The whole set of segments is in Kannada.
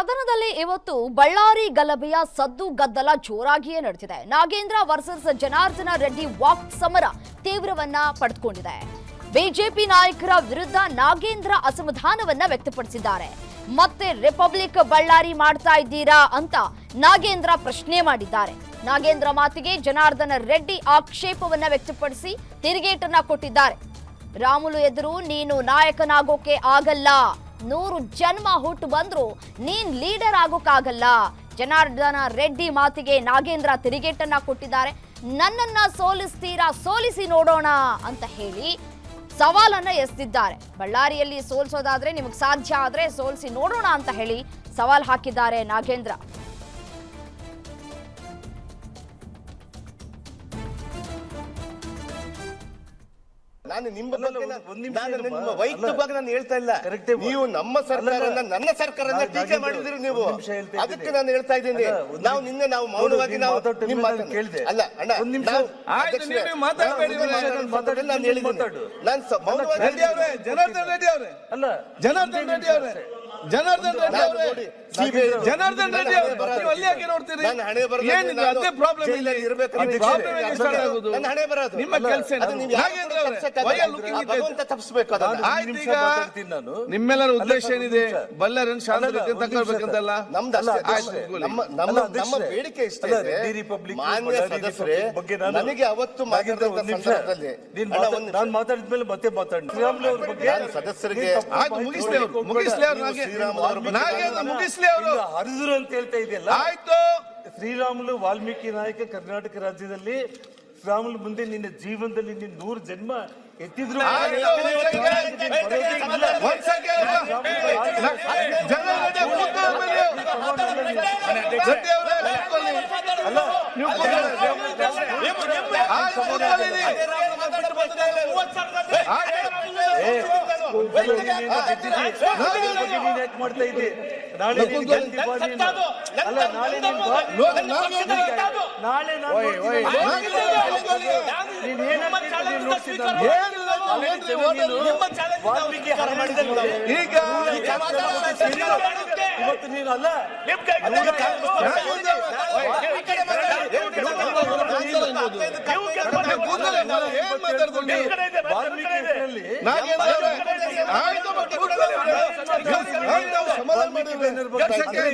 ಸದನದಲ್ಲಿ ಇವತ್ತು ಬಳ್ಳಾರಿ ಗಲಭೆಯ ಸದ್ದು ಗದ್ದಲ ಜೋರಾಗಿಯೇ ನಡೆದಿದೆ. ನಾಗೇಂದ್ರ ವರ್ಸಸ್ ಜನಾರ್ದನ ರೆಡ್ಡಿ ವಾಕ್ ಸಮರ ತೀವ್ರವನ್ನ ಪಡೆದುಕೊಂಡಿದೆ. ಬಿಜೆಪಿ ನಾಯಕರ ವಿರುದ್ಧ ನಾಗೇಂದ್ರ ಅಸಮಾಧಾನವನ್ನ ವ್ಯಕ್ತಪಡಿಸಿದ್ದಾರೆ. ಮತ್ತೆ ರಿಪಬ್ಲಿಕ್ ಬಳ್ಳಾರಿ ಮಾಡ್ತಾ ಇದ್ದೀರಾ ಅಂತ ನಾಗೇಂದ್ರ ಪ್ರಶ್ನೆ ಮಾಡಿದ್ದಾರೆ. ನಾಗೇಂದ್ರ ಮಾತಿಗೆ ಜನಾರ್ದನ ರೆಡ್ಡಿ ಆಕ್ಷೇಪವನ್ನ ವ್ಯಕ್ತಪಡಿಸಿ ತಿರುಗೇಟನ್ನ ಕೊಟ್ಟಿದ್ದಾರೆ. ರಾಮುಲು ಎದುರು ನೀನು ನಾಯಕನಾಗೋಕೆ ಆಗಲ್ಲ, 100 ಜನ್ಮ ಹುಟ್ಟು ಬಂದ್ರು ನೀನ್ ಲೀಡರ್ ಆಗೋಕ್ಕಾಗಲ್ಲ. ಜನಾರ್ದನ ರೆಡ್ಡಿ ಮಾತಿಗೆ ನಾಗೇಂದ್ರ ತಿರುಗೇಟನ್ನ ಕೊಟ್ಟಿದ್ದಾರೆ. ನನ್ನನ್ನ ಸೋಲಿಸ್ತೀರಾ, ಸೋಲಿಸಿ ನೋಡೋಣ ಅಂತ ಹೇಳಿ ಸವಾಲನ್ನ ಎಸೆದಿದ್ದಾರೆ. ಬಳ್ಳಾರಿಯಲ್ಲಿ ಸೋಲಿಸೋದಾದ್ರೆ ನಿಮಗೆ ಸಾಧ್ಯ ಆದ್ರೆ ಸೋಲಿಸಿ ನೋಡೋಣ ಅಂತ ಹೇಳಿ ಸವಾಲ್ ಹಾಕಿದ್ದಾರೆ ನಾಗೇಂದ್ರ. ನಾನು ನಿಮ್ಮ ವೈಯಕ್ತಿಕವಾಗಿ ನಾನು ಹೇಳ್ತಾ ಇಲ್ಲ. ನೀವು ನಮ್ಮ ಸರ್ಕಾರನ ನನ್ನ ಸರ್ಕಾರನ ಟೀಕೆ ಮಾಡಿದ್ರಿ ನೀವು, ಅದಕ್ಕೆ ನಾನು ಹೇಳ್ತಾ ಇದ್ದೀನಿ. ನಾವು ಮೌನವಾಗಿ ನಾವು ನಿಮ್ಮ ಕೇಳಿದೆ ಅಲ್ಲ ಅಣ್ಣ, ನಾನು ಹೇಳಿದ್ದೀನಿ. ನಾನು ಜನಾರ್ದನ್ ರೆಡ್ಡಿ ಅವರೇ ಅಲ್ಲ, ಜನಾರ್ದನ್ ರೆಡ್ಡಿ ಅವರೇ, ಜನಾರ್ದನ್ ರೆಡ್ಡಿ ಅವರೇ, ಜನಾರ್ದನ್ ರೆಡ್ಡಿ ಅವರೇ, ಅಲ್ಲಿ ಯಾಕೆ ನೋಡ್ತೀರಿ? ಏನಿದೆ ಅದೇ ಪ್ರಾಬ್ಲಮ್ ಇಲ್ಲ, ನಿಮ್ಮ ಕೆಲಸ ನಿಮ್ಮೆಲ್ಲರ ಉದ್ದೇಶ ಏನಿದೆ? ಬಳ್ಳಾರಿಯನ್ನು ಶಾಂತಿ ತಗೊಳ್ಬೇಕಂತಲ್ಲ ನಮ್ಮ ಬೇಡಿಕೆ ಇಷ್ಟ. ಮಾನ್ಯ ಸದಸ್ಯರೇ, ನನಗೆ ಅವತ್ತು ಮಾತಾಡಿದಂತೆ ನಾನು ಮಾತಾಡಿದ್ಮೇಲೆ ಮತ್ತೆ ಮಾತಾಡಿ ಸದಸ್ಯರಿಗೆ ಮುಗಿಸ್ಲಿ ಅವರು ಹರಿದ್ರು ಅಂತ ಹೇಳ್ತಾ ಇದೆಯಲ್ಲ. ಆಯ್ತು, ಶ್ರೀರಾಮುಲು ವಾಲ್ಮೀಕಿ ನಾಯಕ ಕರ್ನಾಟಕ ರಾಜ್ಯದಲ್ಲಿ ಶ್ರೀರಾಮುಲು ಮುಂದೆ ನಿನ್ನ ಜೀವನದಲ್ಲಿ ನೀನು 100 ಜನ್ಮ ಎತ್ತಿದ್ರು ಮಾಡ್ತಾ ಇದ್ದೆ. ನಾಳೆ ಈಗ ಇವತ್ತು ನೀನು ಅಲ್ಲ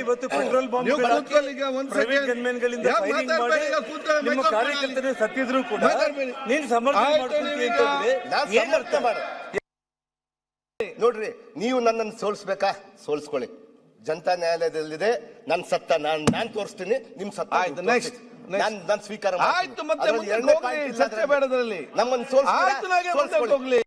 ಇವತ್ತು ಪೆಟ್ರೋಲ್ ಬಾಂಬ್ ನಿಮ್ಮ ಕಾರ್ಯಕರ್ತರು ಸತ್ತಿದ್ರು ಕೂಡ ನೀನು ಸಮರ್ಥನೆ ನೋಡ್ರಿ, ನೀವು ನನ್ನನ್ನು ಸೋಲಿಸ್ಬೇಕಾ? ಸೋಲಿಸ್ಕೊಳ್ಳಿ. ಜನತಾ ನ್ಯಾಯಾಲಯದಲ್ಲಿದೆ. ನನ್ನ ಸತ್ತ ನಾನ್ ತೋರಿಸ್ತೀನಿ, ನಿಮ್ ಸತ್ತ ನಾನು ಸ್ವೀಕಾರ ಆಯ್ತು. ಮತ್ತೆ ಚರ್ಚೆ ಬೇಡದ್ರಲ್ಲಿ ನಮ್ಮನ್ನು ಸೋಲಿಸ್ಕೊಳ್ಳಿ.